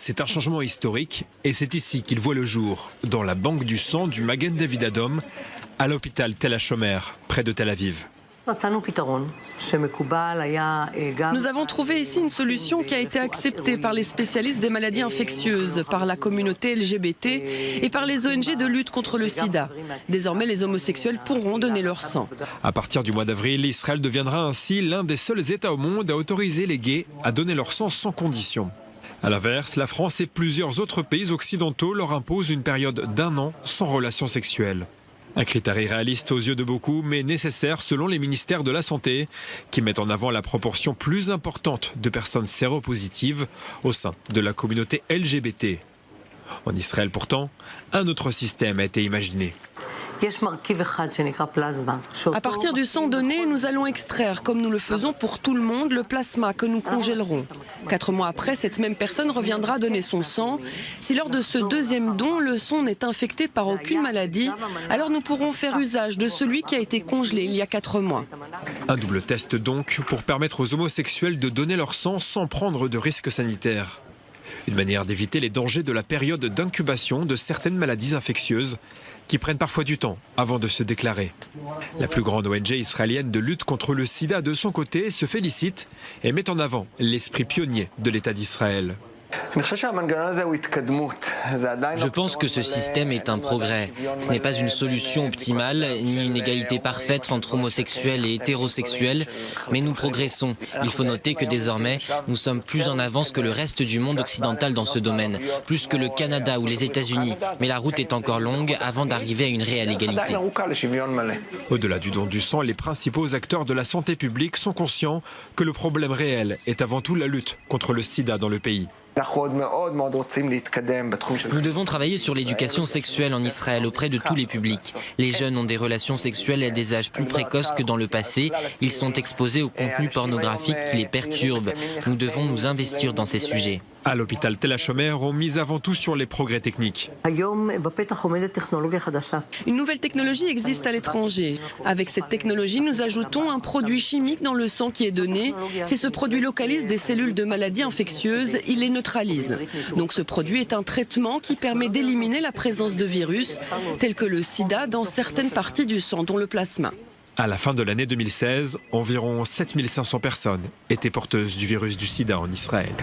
C'est un changement historique et c'est ici qu'il voit le jour, dans la banque du sang du Magen David Adom, à l'hôpital Tel HaShomer, près de Tel Aviv. Nous avons trouvé ici une solution qui a été acceptée par les spécialistes des maladies infectieuses, par la communauté LGBT et par les ONG de lutte contre le sida. Désormais, les homosexuels pourront donner leur sang. À partir du mois d'avril, Israël deviendra ainsi l'un des seuls États au monde à autoriser les gays à donner leur sang sans condition. À l'inverse, la France et plusieurs autres pays occidentaux leur imposent une période d'1 an sans relation sexuelle. Un critère irréaliste aux yeux de beaucoup, mais nécessaire selon les ministères de la Santé, qui mettent en avant la proportion plus importante de personnes séropositives au sein de la communauté LGBT. En Israël pourtant, un autre système a été imaginé. À partir du sang donné, nous allons extraire, comme nous le faisons pour tout le monde, le plasma que nous congèlerons. 4 mois après, cette même personne reviendra donner son sang. Si lors de ce deuxième don, le sang n'est infecté par aucune maladie, alors nous pourrons faire usage de celui qui a été congelé il y a 4 mois. Un double test donc pour permettre aux homosexuels de donner leur sang sans prendre de risques sanitaires. Une manière d'éviter les dangers de la période d'incubation de certaines maladies infectieuses qui prennent parfois du temps avant de se déclarer. La plus grande ONG israélienne de lutte contre le sida de son côté se félicite et met en avant l'esprit pionnier de l'État d'Israël. Je pense que ce système est un progrès. Ce n'est pas une solution optimale, ni une égalité parfaite entre homosexuels et hétérosexuels, mais nous progressons. Il faut noter que désormais, nous sommes plus en avance que le reste du monde occidental dans ce domaine, plus que le Canada ou les États-Unis. Mais la route est encore longue avant d'arriver à une réelle égalité. Au-delà du don du sang, les principaux acteurs de la santé publique sont conscients que le problème réel est avant tout la lutte contre le sida dans le pays. Nous devons travailler sur l'éducation sexuelle en Israël auprès de tous les publics. Les jeunes ont des relations sexuelles à des âges plus précoces que dans le passé. Ils sont exposés au contenu pornographique qui les perturbe. Nous devons nous investir dans ces sujets. À l'hôpital Tel HaShomer, on mise avant tout sur les progrès techniques. Une nouvelle technologie existe à l'étranger. Avec cette technologie, nous ajoutons un produit chimique dans le sang qui est donné. Si ce produit localise des cellules de maladies infectieuses, il les neutralise. Donc ce produit est un traitement qui permet d'éliminer la présence de virus, tels que le sida, dans certaines parties du sang, dont le plasma. À la fin de l'année 2016, environ 7500 personnes étaient porteuses du virus du sida en Israël.